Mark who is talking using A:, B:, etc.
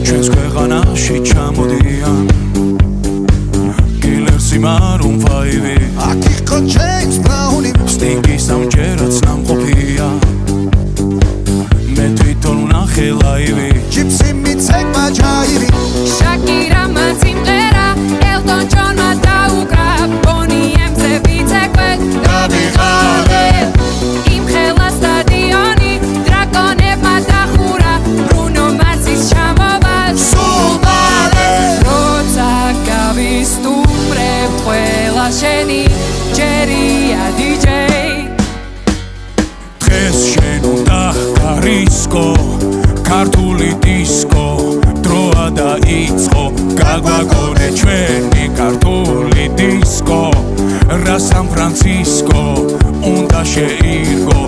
A: ჩვენს ქვეყანაში ჩამოდიან კილერსი მარუნ ფაივი
B: აქ იყო ჯეიმს ბრაუნი
A: სტინგი სამჯერაც ნამყოფია მე თვითონ ვნახე ლაივი
B: ჯიპსი მიცეკმა ჯაივი
C: შაკირა სიმღერა ელტონ ჯონმა დაუკრა ბონი ემზე ვიცეკვე
B: გამიღალე
C: იმ ხელა სტადიონი დრაკონებმა დახურა ბრუნო მარსის ჩამოვა
B: სულ მალე
C: როცა გავისტუმრებ ყველა შენი ჯერია დიჯეი
A: დღეს შენ უნდა გარისკო ქართული დისკო დროა დაიწყო გაგვაგონე ჩვენი ქართული დისკო რა სან ფრანცისკო უნდა შეირგო